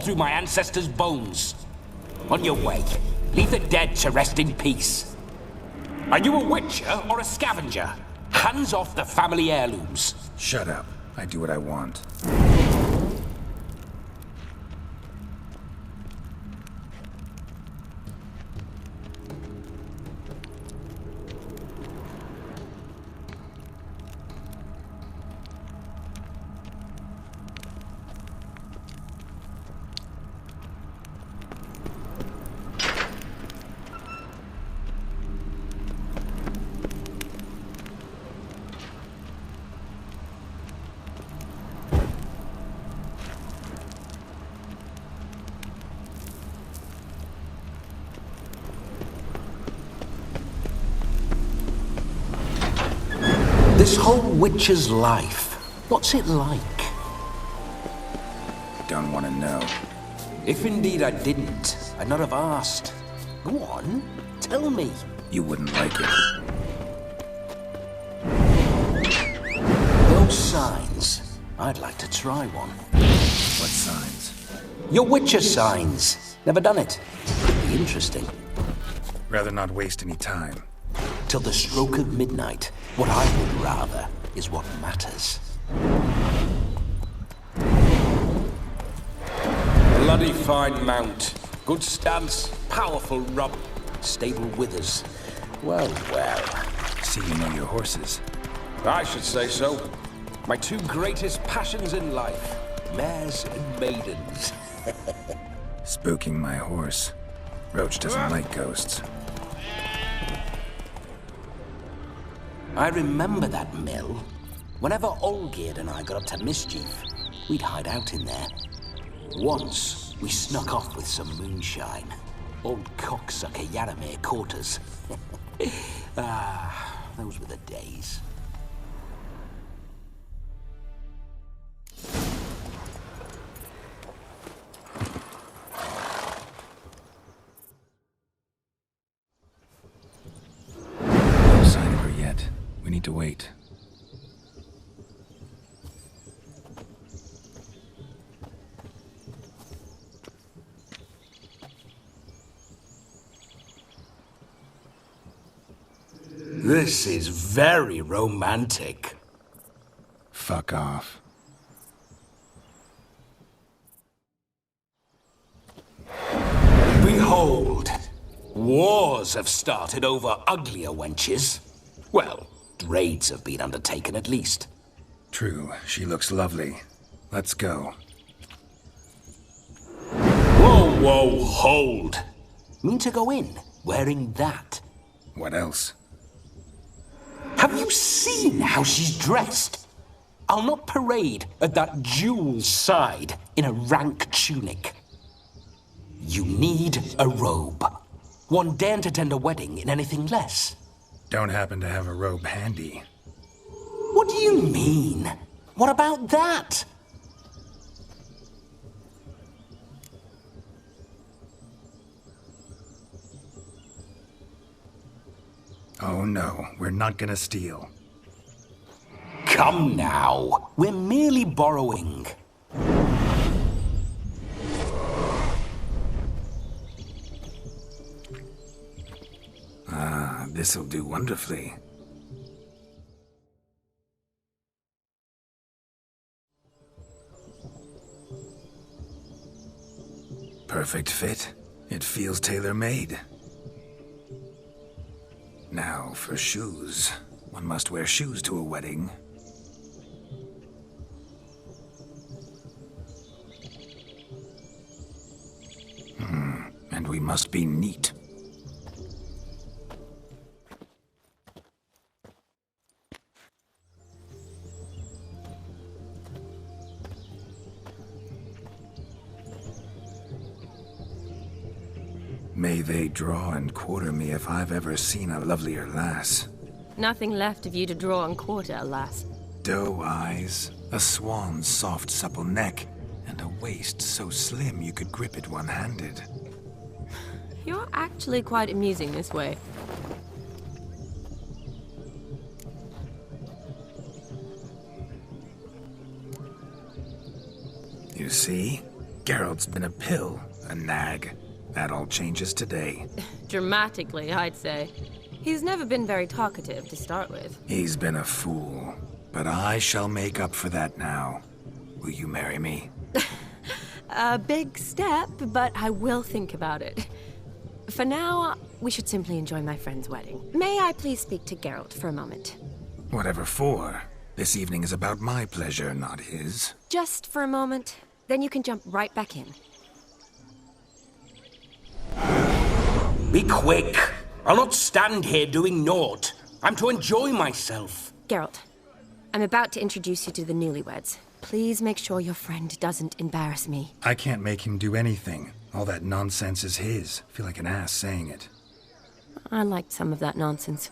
through my ancestors' bones. On your way. Leave the dead to rest in peace. Are you a witcher or a scavenger? Hands off the family heirlooms. Shut up. I do what I want. This whole witcher's life, what's it like? Don't want to know. If indeed I didn't, I'd not have asked. Go on, tell me. You wouldn't like it. Those signs, I'd like to try one. What signs? Your witcher signs. Never done it. Could be interesting. Rather not waste any time. Till the stroke of midnight, what I would rather is what matters. Bloody fine mount. Good stance, powerful rub, stable withers. Well, well. See you know your horses. I should say so. My two greatest passions in life, mares and maidens. Spooking my horse. Roach doesn't like ghosts. I remember that mill. Whenever Olgierd and I got up to mischief, we'd hide out in there. Once, we snuck off with some moonshine. Old cocksucker Yaramir caught us. Those were the days. No sign of her yet. We need to wait. This is very romantic. Fuck off. Behold, wars have started over uglier wenches. Well, raids have been undertaken at least. True, she looks lovely. Let's go. Whoa, whoa, hold. Mean to go in, wearing that? What else? Have you seen how she's dressed? I'll not parade at that jewel's side in a rank tunic. You need a robe. One daren't attend a wedding in anything less. Don't happen to have a robe handy. What do you mean? What about that? Oh no, we're not gonna steal. Come now, we're merely borrowing. Ah, this'll do wonderfully. Perfect fit. It feels tailor-made. Now, for shoes. One must wear shoes to a wedding. And we must be neat. May they draw and quarter me if I've ever seen a lovelier lass. Nothing left of you to draw and quarter, alas. Doe eyes, a swan's soft supple neck, and a waist so slim you could grip it one-handed. You're actually quite amusing this way. You see? Geralt's been a pill, a nag. That all changes today. Dramatically, I'd say. He's never been very talkative to start with. He's been a fool, but I shall make up for that now. Will you marry me? A big step, but I will think about it. For now, we should simply enjoy my friend's wedding. May I please speak to Geralt for a moment? Whatever for. This evening is about my pleasure, not his. Just for a moment, then you can jump right back in. Be quick. I'll not stand here doing naught. I'm to enjoy myself. Geralt, I'm about to introduce you to the newlyweds. Please make sure your friend doesn't embarrass me. I can't make him do anything. All that nonsense is his. I feel like an ass saying it. I liked some of that nonsense.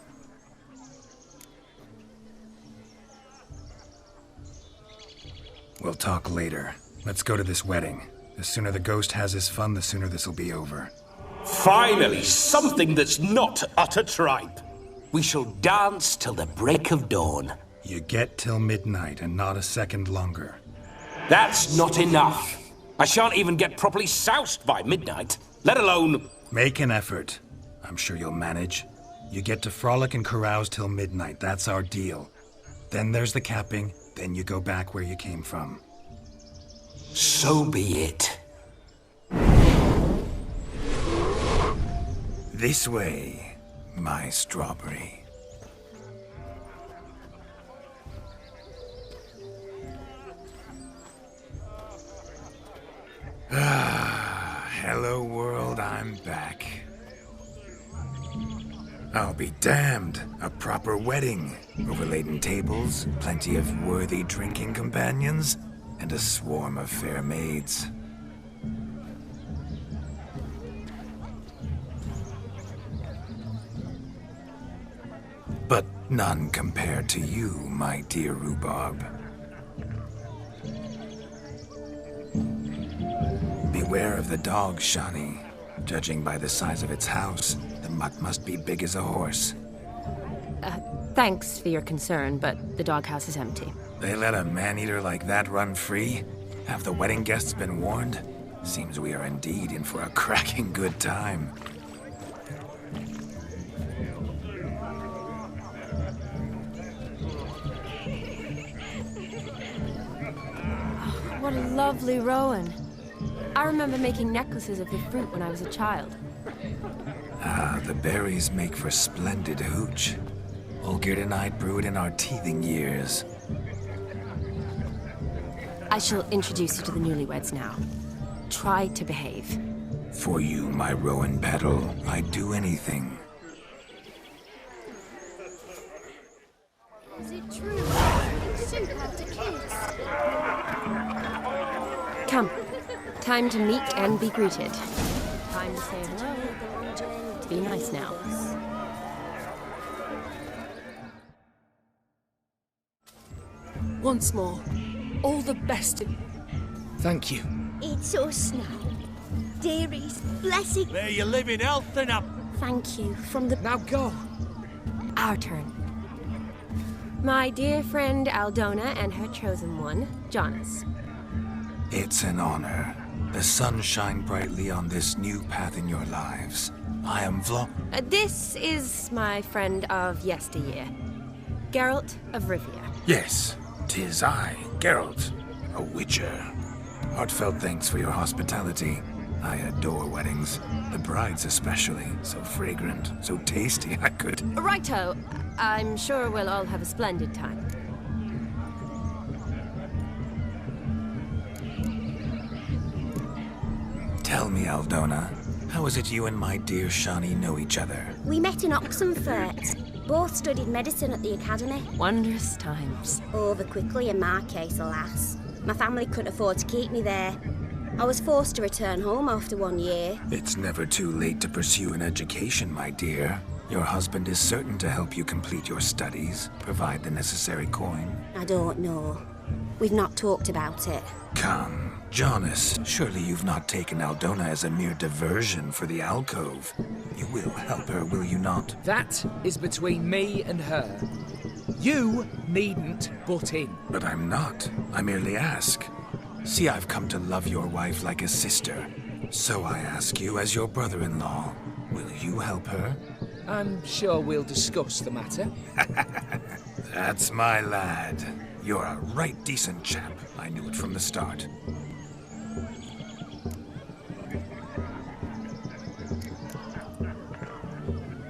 We'll talk later. Let's go to this wedding. The sooner the ghost has his fun, the sooner this'll be over. Finally, something that's not utter tripe. We shall dance till the break of dawn. You get till midnight and not a second longer. That's not enough. I shan't even get properly soused by midnight, let alone... Make an effort. I'm sure you'll manage. You get to frolic and carouse till midnight. That's our deal. Then there's the capping. Then you go back where you came from. So be it. This way, my strawberry. Hello world, I'm back. I'll be damned. A proper wedding. Overladen tables, plenty of worthy drinking companions, and a swarm of fair maids. But none compared to you, my dear rhubarb. Beware of the dog, Shani. Judging by the size of its house, the mutt must be big as a horse. Thanks for your concern, but the doghouse is empty. They let a man-eater like that run free? Have the wedding guests been warned? Seems we are indeed in for a cracking good time. What a lovely rowan. I remember making necklaces of the fruit when I was a child. Ah, the berries make for splendid hooch. Olgerd and I brewed in our teething years. I shall introduce you to the newlyweds now. Try to behave. For you, my rowan petal, I'd do anything. Is it true? Soup after kids? Come. Time to meet and be greeted. Time to say hello. Be nice now. Once more, all the best in... Thank you. It's us now. Dearies, blessing. May you live in health and up. Thank you from the... Now go. Our turn. My dear friend Aldona and her chosen one, Jonas. It's an honor. The sun shine brightly on this new path in your lives. I am This is my friend of yesteryear, Geralt of Rivia. Yes, 'tis I, Geralt, a witcher. Heartfelt thanks for your hospitality. I adore weddings. The brides especially. So fragrant, so tasty, I could... Righto. I'm sure we'll all have a splendid time. Tell me, Aldona, how is it you and my dear Shani know each other? We met in Oxenfurt. Both studied medicine at the academy. Wondrous times. Over quickly in my case, alas. My family couldn't afford to keep me there. I was forced to return home after 1 year. It's never too late to pursue an education, my dear. Your husband is certain to help you complete your studies, provide the necessary coin. I don't know. We've not talked about it. Come, Jonas, surely you've not taken Aldona as a mere diversion for the alcove. You will help her, will you not? That is between me and her. You needn't butt in. But I'm not. I merely ask. See, I've come to love your wife like a sister. So I ask you, as your brother-in-law, will you help her? I'm sure we'll discuss the matter. That's my lad. You're a right decent chap. I knew it from the start.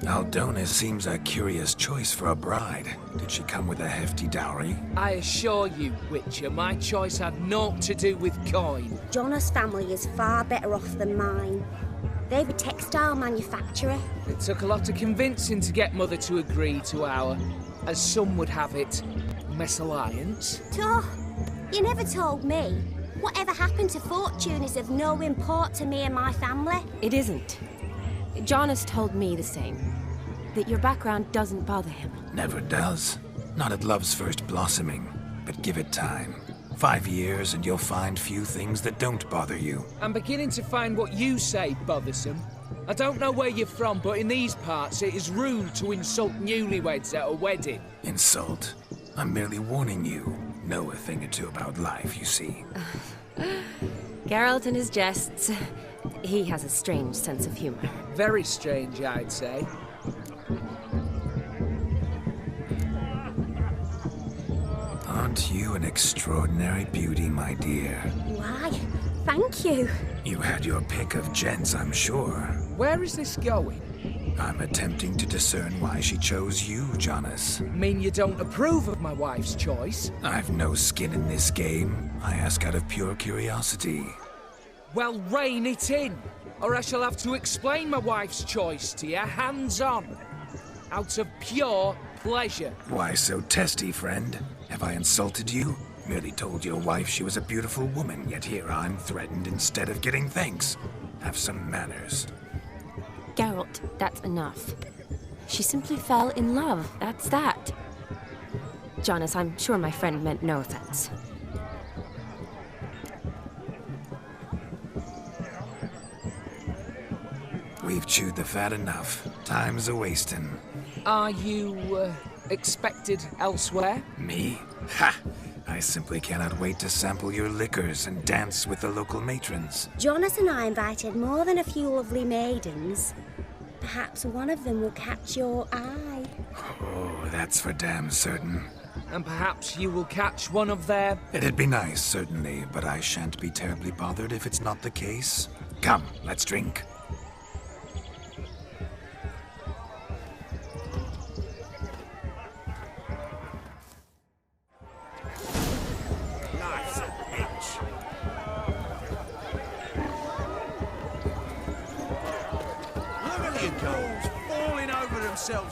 Aldona seems a curious choice for a bride. Did she come with a hefty dowry? I assure you, Witcher, my choice had naught to do with coin. Jonas' family is far better off than mine. They're a textile manufacturer. It took a lot of convincing to get Mother to agree to our, as some would have it, mesalliance. Oh, you never told me. Whatever happened to fortune is of no import to me and my family. It isn't. Jonas told me the same. That your background doesn't bother him. Never does. Not at love's first blossoming. But give it time. 5 years and you'll find few things that don't bother you. I'm beginning to find what you say bothersome. I don't know where you're from, but in these parts it is rude to insult newlyweds at a wedding. Insult? I'm merely warning you. Know a thing or two about life, you see. Geralt and his jests. He has a strange sense of humor. Very strange, I'd say. Aren't you an extraordinary beauty, my dear? Why, thank you. You had your pick of gents, I'm sure. Where is this going? I'm attempting to discern why she chose you, Jonas. Mean you don't approve of my wife's choice? I've no skin in this game. I ask out of pure curiosity. Well, rein it in, or I shall have to explain my wife's choice to you hands-on. Out of pure pleasure. Why so testy, friend? Have I insulted you? Merely told your wife she was a beautiful woman, yet here I'm threatened instead of getting thanks. Have some manners. Geralt, that's enough. She simply fell in love, that's that. Jonas, I'm sure my friend meant no offense. We've chewed the fat enough. Time's a-wasting. Are you, expected elsewhere? Me? Ha! I simply cannot wait to sample your liquors and dance with the local matrons. Jonas and I invited more than a few lovely maidens. Perhaps one of them will catch your eye. Oh, that's for damn certain. And perhaps you will catch one of their... It'd be nice, certainly, but I shan't be terribly bothered if it's not the case. Come, let's drink.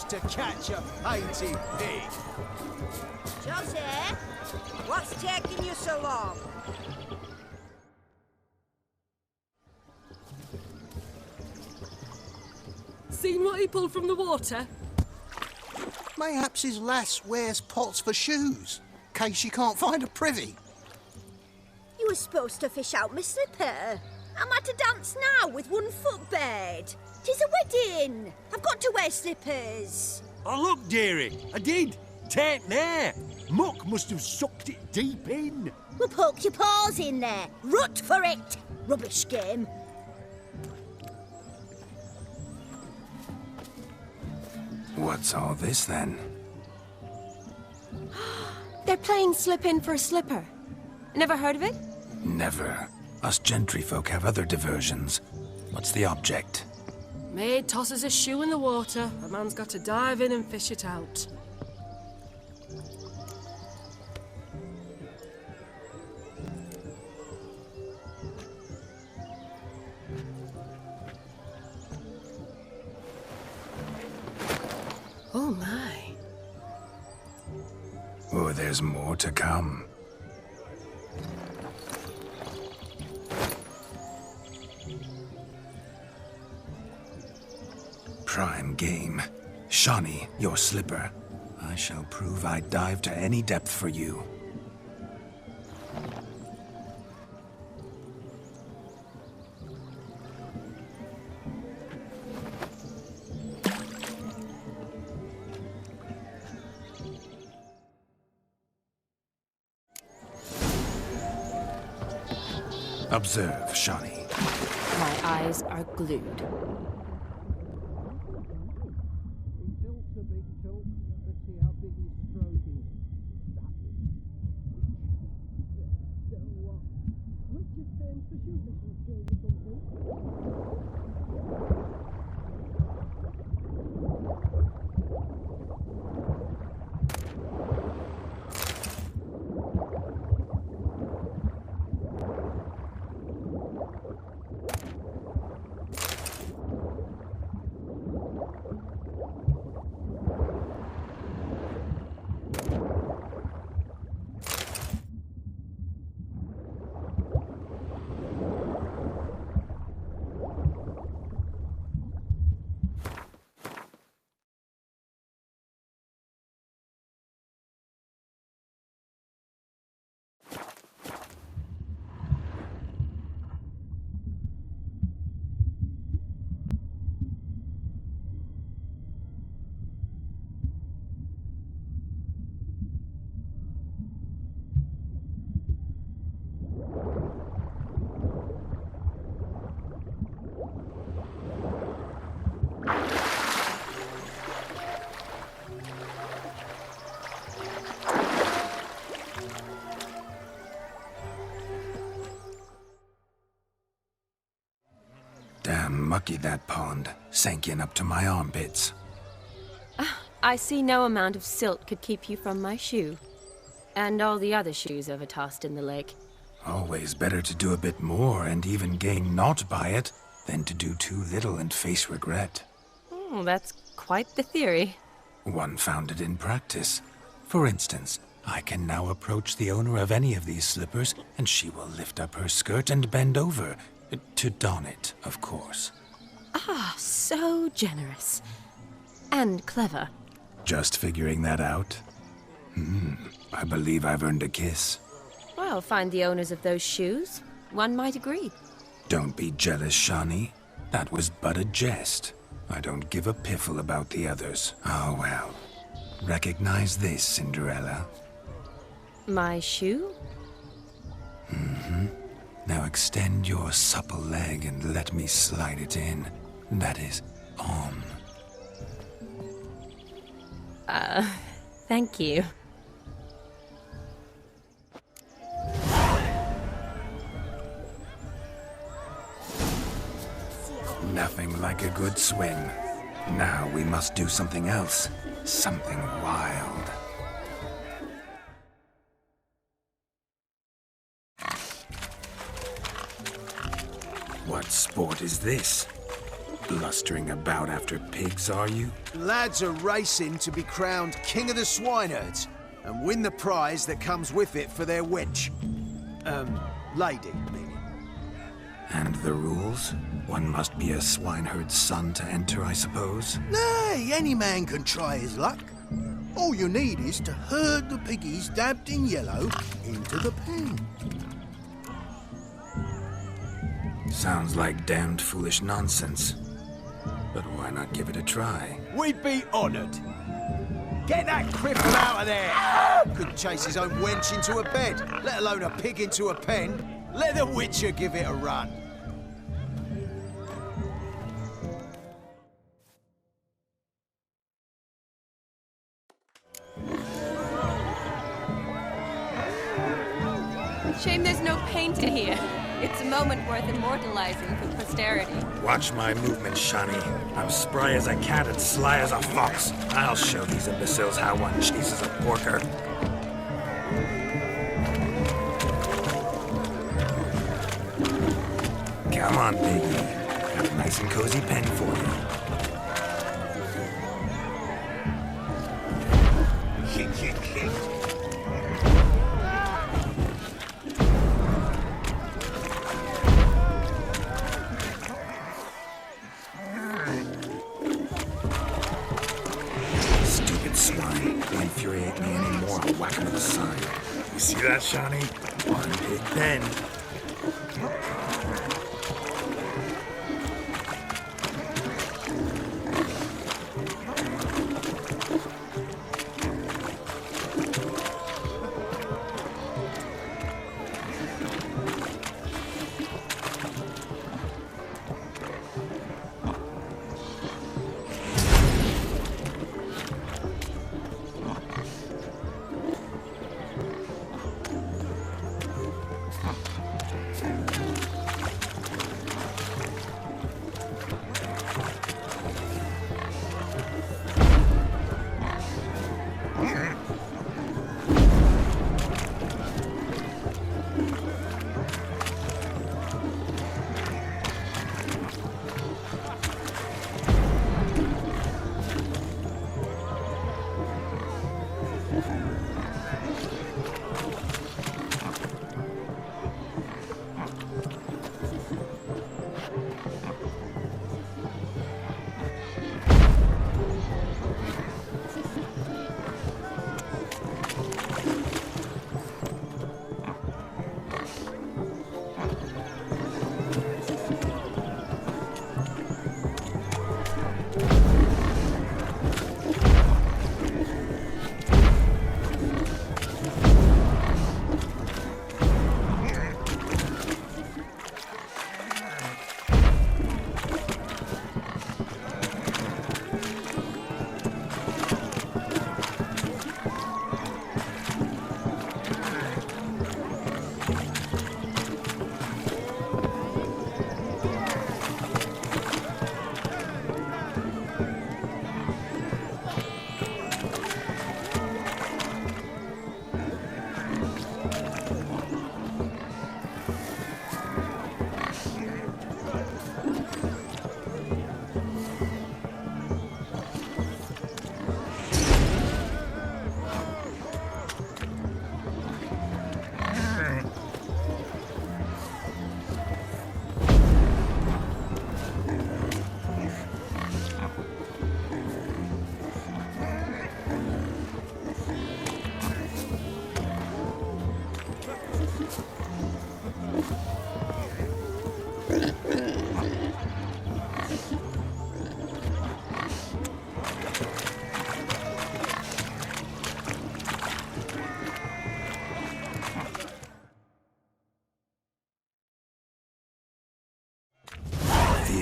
To catch a painted pig. Joseph, what's taking you so long? Seen what he pulled from the water? Mayhaps his lass wears pots for shoes, case she can't find a privy. You were supposed to fish out my slipper. Am I to dance now with one foot bared? 'Tis a wedding. I've got to wear slippers. Oh, look, dearie, I did. Take there. Muck must have sucked it deep in. Well, poke your paws in there. Rut for it. Rubbish game. What's all this, then? They're playing slip in for a slipper. Never heard of it? Never. Us gentry folk have other diversions. What's the object? Maid tosses a shoe in the water. A man's got to dive in and fish it out. Oh my. Oh, there's more to come. Prime game. Shawnee, your slipper. I shall prove I'd dive to any depth for you. Observe, Shawnee. My eyes are glued. Damn mucky, that pond. Sank in up to my armpits. I see no amount of silt could keep you from my shoe. And all the other shoes overtossed in the lake. Always better to do a bit more and even gain naught by it than to do too little and face regret. Oh, that's quite the theory. One founded in practice. For instance, I can now approach the owner of any of these slippers, and she will lift up her skirt and bend over. To don it, of course. Ah, so generous. And clever. Just figuring that out? I believe I've earned a kiss. Well, find the owners of those shoes. One might agree. Don't be jealous, Shawnee. That was but a jest. I don't give a piffle about the others. Oh, well. Recognize this, Cinderella. My shoe? Now extend your supple leg and let me slide it in. That is, on. Thank you. Nothing like a good swing. Now we must do something else. Something wild. What sport is this? Blustering about after pigs, are you? Lads are racing to be crowned King of the Swineherds and win the prize that comes with it for their wench. Lady, meaning. And the rules? One must be a swineherd's son to enter, I suppose? Nay, any man can try his luck. All you need is to herd the piggies dabbed in yellow into the pen. Sounds like damned foolish nonsense. But why not give it a try? We'd be honoured. Get that cripple out of there! Couldn't chase his own wench into a bed, let alone a pig into a pen. Let the Witcher give it a run. Shame there's no paint in here. It's a moment worth immortalizing for posterity. Watch my movements, Shawnee. I'm spry as a cat and sly as a fox. I'll show these imbeciles how one chases a porker. Come on, piggy. Got a nice and cozy pen for you. Stupid swine. They infuriate me anymore. I'll whack him with a sign. You see that, Shawnee? One big pen.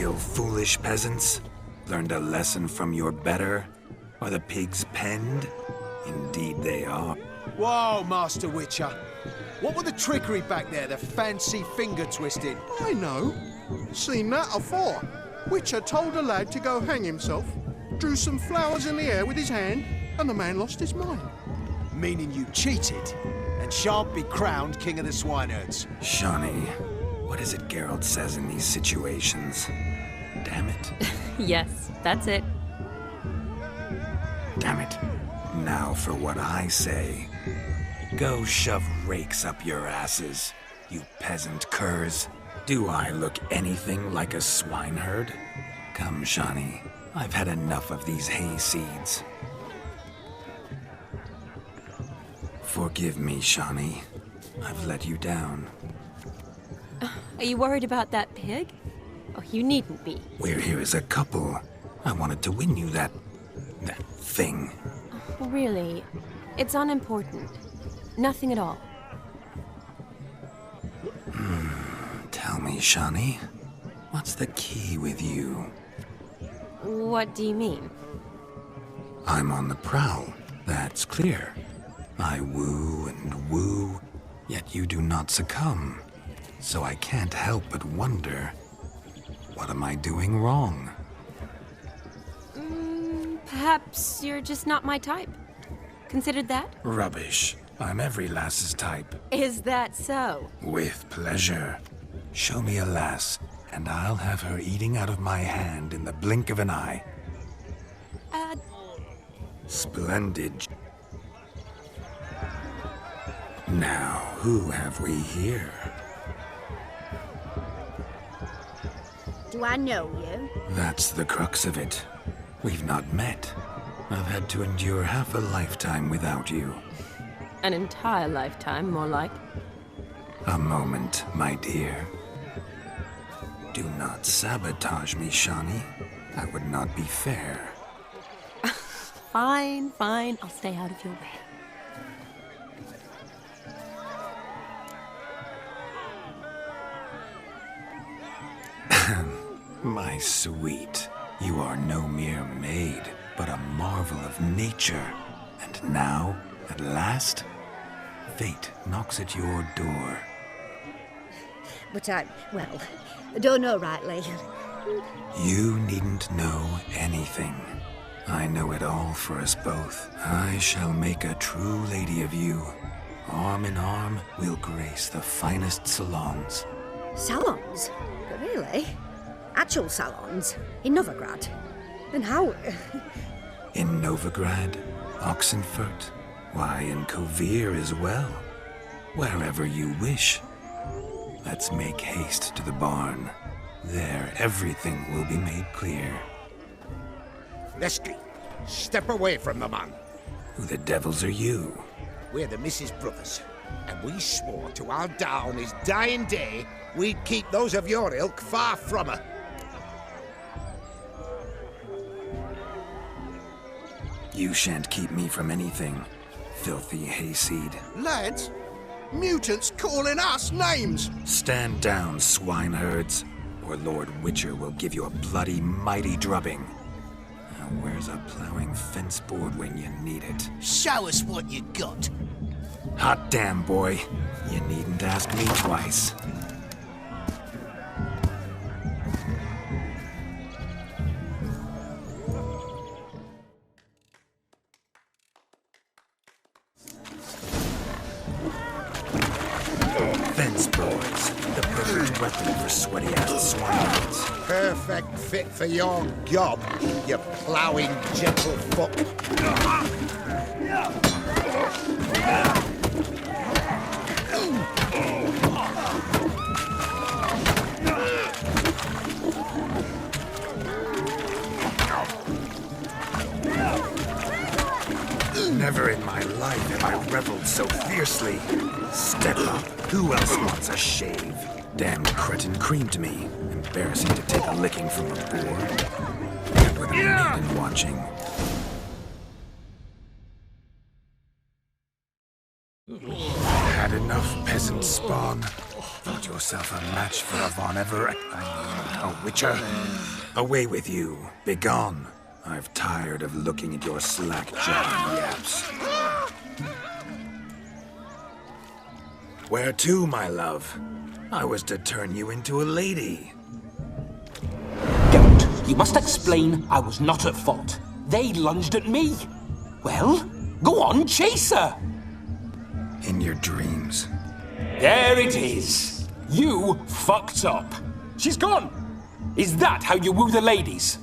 real foolish peasants? Learned a lesson from your better? Are the pigs penned? Indeed they are. Whoa, Master Witcher. What were the trickery back there, the fancy finger twisting? I know. Seen that afore. Witcher told a lad to go hang himself, drew some flowers in the air with his hand, and the man lost his mind. Meaning you cheated, and shan't be crowned king of the swineherds. Shawnee, what is it Geralt says in these situations? Damn it. Yes, that's it. Damn it. Now for what I say. Go shove rakes up your asses, you peasant curs. Do I look anything like a swineherd? Come, Shawnee. I've had enough of these hay seeds. Forgive me, Shawnee. I've let you down. Are you worried about that pig? Oh, you needn't be. We're here as a couple. I wanted to win you that thing. Really? It's unimportant. Nothing at all. Tell me, Shawnee, what's the key with you? What do you mean? I'm on the prowl, that's clear. I woo and woo, yet you do not succumb. So I can't help but wonder, what am I doing wrong? Perhaps you're just not my type. Considered that? Rubbish. I'm every lass's type. Is that so? With pleasure. Show me a lass, and I'll have her eating out of my hand in the blink of an eye. Splendid. Now, who have we here? Do I know you? That's the crux of it. We've not met. I've had to endure half a lifetime without you. An entire lifetime, more like. A moment, my dear. Do not sabotage me, Shawnee. That would not be fair. Fine, fine. I'll stay out of your way. My sweet, you are no mere maid, but a marvel of nature. And now, at last, fate knocks at your door. But I don't know rightly. You needn't know anything. I know it all for us both. I shall make a true lady of you. Arm in arm, we'll grace the finest salons. Salons? Really? Actual salons? In Novigrad? And how? In Novigrad, Oxenfurt, why, in Kovir as well. Wherever you wish. Let's make haste to the barn. There, everything will be made clear. Lesky, step away from the man. Who the devils are you? We're the Mrs. Brothers, and we swore to our down his dying day we'd keep those of your ilk far from her. You shan't keep me from anything, filthy hayseed. Lads, mutants calling us names. Stand down, swineherds, or Lord Witcher will give you a bloody mighty drubbing. Now where's a plowing fence board when you need it? Show us what you got. Hot damn, boy. You needn't ask me twice. Fence boards, the perfect weapon for sweaty-ass swineherds. Perfect fit for your gob, you ploughing gentlefoot. Never in my life have I reveled so fiercely. Step up. Who else wants a shave? Damned cretin creamed me. Embarrassing to take a licking from a boar. And with a maiden watching. Had enough, peasant spawn. Thought yourself a match for a Von Everett. A Witcher. Away with you. Begone. I've tired of looking at your slack-jawed yaps. Where to, my love? I was to turn you into a lady. Geralt, you must explain I was not at fault. They lunged at me. Well, go on, chase her. In your dreams. There it is. You fucked up. She's gone. Is that how you woo the ladies?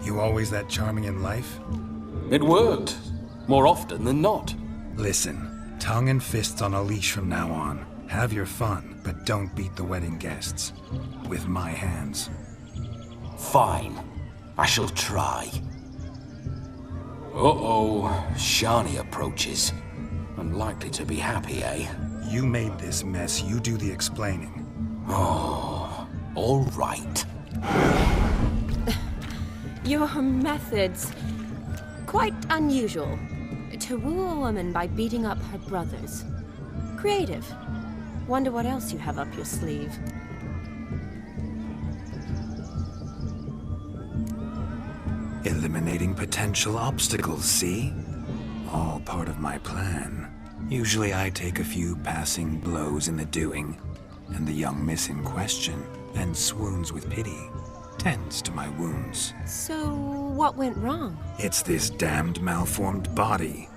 You always that charming in life? It worked. More often than not. Listen, tongue and fists on a leash from now on. Have your fun, but don't beat the wedding guests. With my hands. Fine. I shall try. Uh-oh. Shani approaches. Unlikely to be happy, eh? You made this mess. You do the explaining. Oh, all right. Your methods... quite unusual. To woo a woman by beating up her brothers. Creative. Wonder what else you have up your sleeve. Eliminating potential obstacles, see? All part of my plan. Usually I take a few passing blows in the doing, and the young miss in question then swoons with pity, tends to my wounds. So, what went wrong? It's this damned malformed body.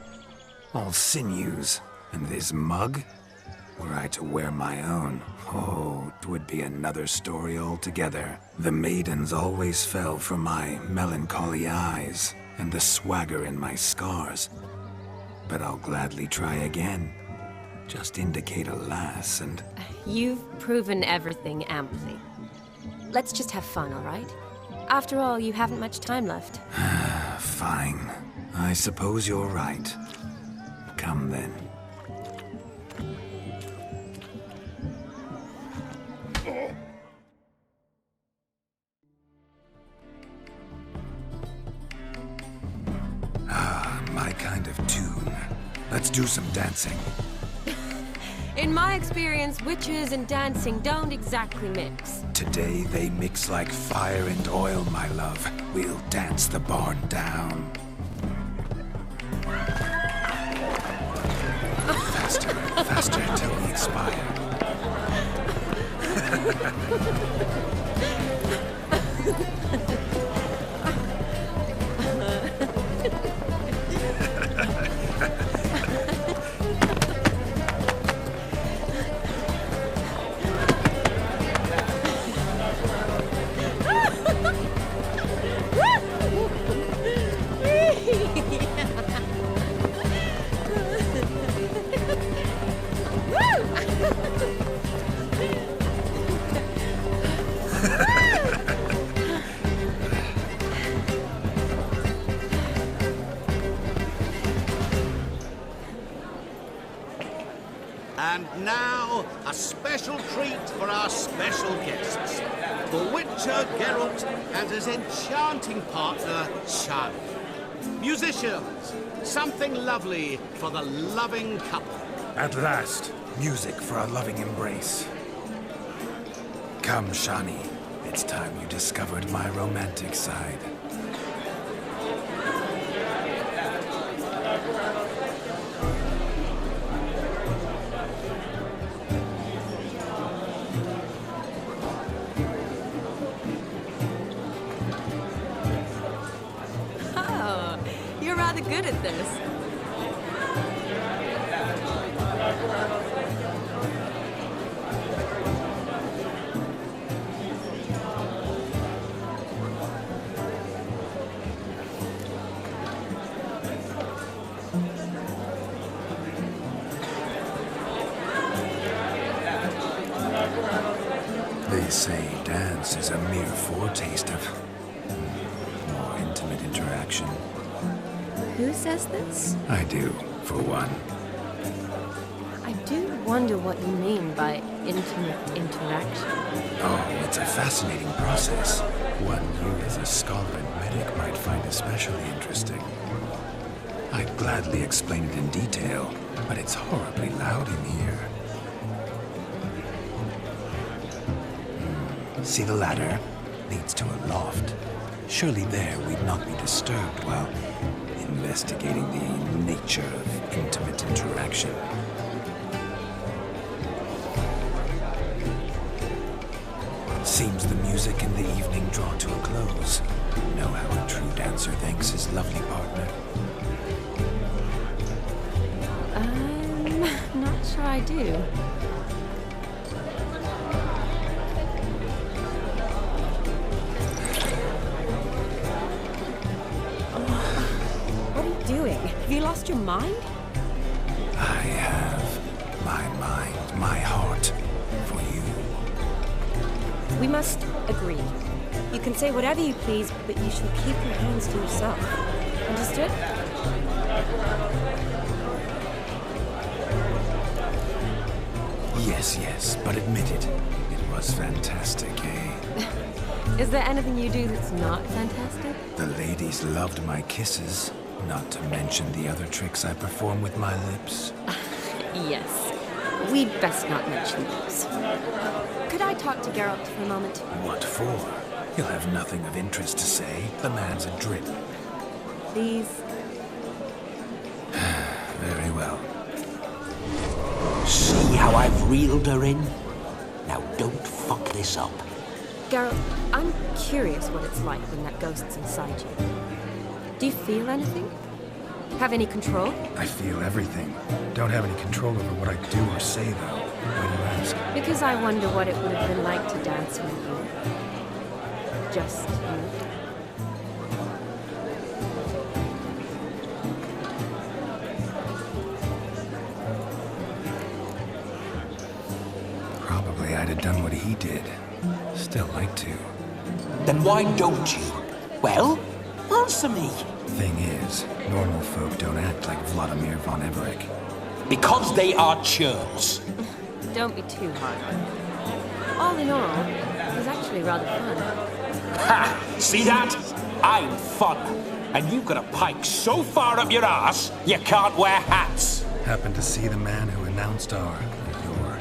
All sinews, and this mug? Were I to wear my own, oh, 'twould be another story altogether. The maidens always fell for my melancholy eyes, and the swagger in my scars. But I'll gladly try again. Just indicate a lass and... You've proven everything amply. Let's just have fun, all right? After all, you haven't much time left. Fine. I suppose you're right. Come then. My kind of tune. Let's do some dancing. In my experience, witches and dancing don't exactly mix. Today they mix like fire and oil, my love. We'll dance the barn down. Faster, faster till we expire. And now, a special treat for our special guests. The Witcher Geralt and his enchanting partner, Shani. Musicians, something lovely for the loving couple. At last, music for a loving embrace. Come, Shani. It's time you discovered my romantic side. Oh, you're rather good at this. They say dance is a mere foretaste of more intimate interaction. Who says this? I do, for one. I do wonder what you mean by intimate interaction. Oh, it's a fascinating process. One you as a scholar and medic might find especially interesting. I'd gladly explain it in detail, but it's horribly loud in here. See the ladder? Leads to a loft. Surely there we'd not be disturbed while investigating the nature of intimate interaction. Seems the music in the evening draw to a close. Know how a true dancer thanks his lovely partner. I'm not sure I do. What are you doing? Have you lost your mind? I have my mind, my heart for you. We must agree. You can say whatever you please, but you shall keep your hands to yourself. Understood? Yes, but admit it. It was fantastic, eh? Is there anything you do that's not fantastic? The ladies loved my kisses, not to mention the other tricks I perform with my lips. Yes. We'd best not mention those. Could I talk to Geralt for a moment? What for? He'll have nothing of interest to say. The man's a drip. Please? Very well. See how I've reeled her in? Now don't fuck this up. Geralt, I'm curious what it's like when that ghost's inside you. Do you feel anything? Have any control? I feel everything. Don't have any control over what I do or say, though. Why do you ask? Because I wonder what it would have been like to dance with you. Just you. Probably I'd have done what he did. Still like to. Then why don't you? Well, answer me. Thing is, normal folk don't act like Vladimir von Everec. Because they are churls. Don't be too hard on him. All in all, it was actually rather fun. Ha! See that? I'm fun. And you've got a pike so far up your ass, you can't wear hats. Happened to see the man who announced your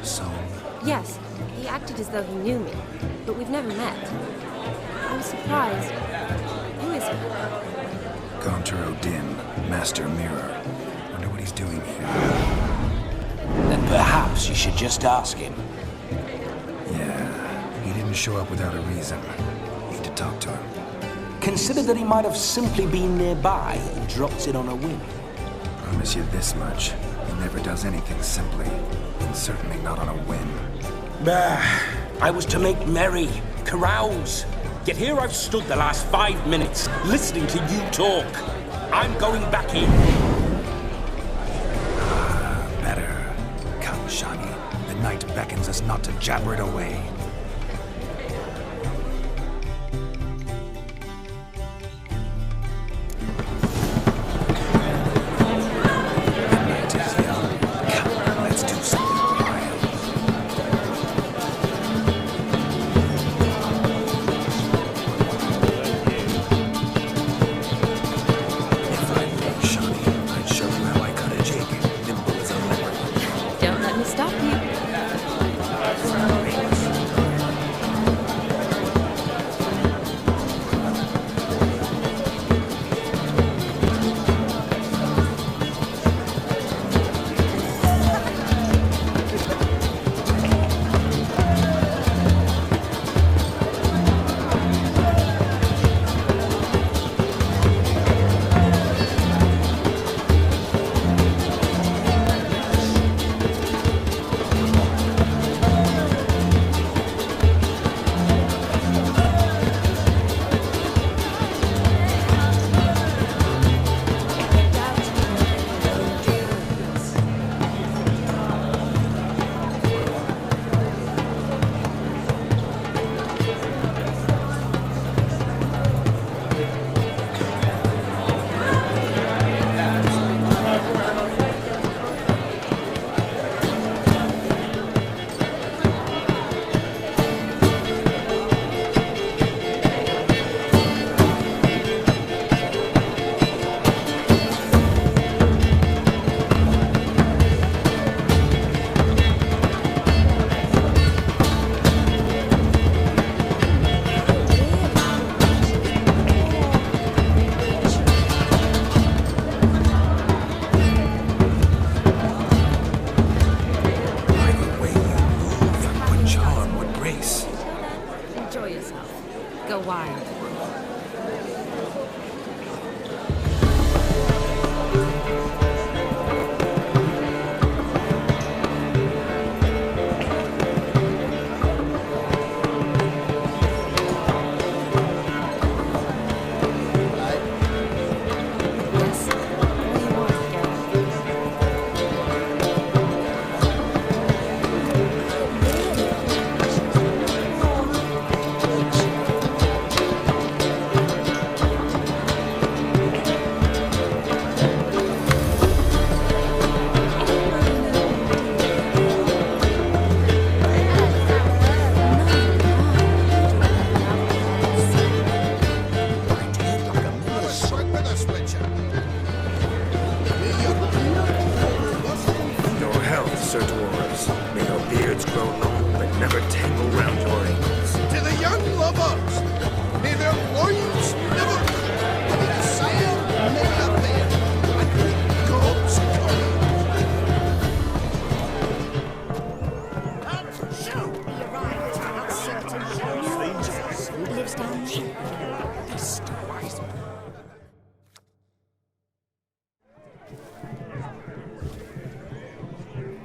song? Yes, he acted as though he knew me, but we've never met. I was surprised. Who is he? Gaunter Odin, Master Mirror. Wonder what he's doing here. Then perhaps you should just ask him. Yeah, he didn't show up without a reason. Need to talk to him. Consider that he might have simply been nearby and dropped in on a whim. Promise you this much. He never does anything simply. And certainly not on a whim. Bah, I was to make merry, carouse. Yet here I've stood the last 5 minutes, listening to you talk. I'm going back in. Better. Come, Shani. The night beckons us not to jabber it away.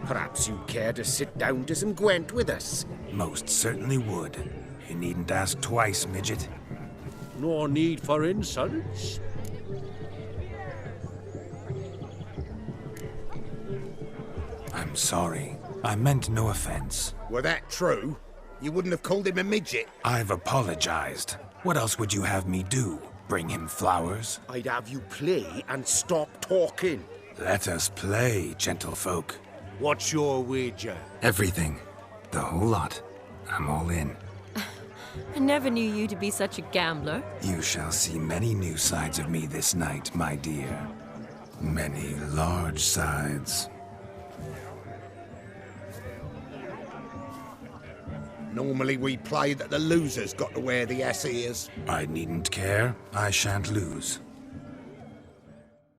Perhaps you'd care to sit down to some Gwent with us? Most certainly would. You needn't ask twice, midget. No need for insults. I'm sorry. I meant no offense. Were that true? You wouldn't have called him a midget? I've apologized. What else would you have me do? Bring him flowers? I'd have you play and stop talking. Let us play, gentlefolk. What's your wager? Everything. The whole lot. I'm all in. I never knew you to be such a gambler. You shall see many new sides of me this night, my dear. Many large sides. Normally we play that the loser's got to wear the S ears. I needn't care. I shan't lose.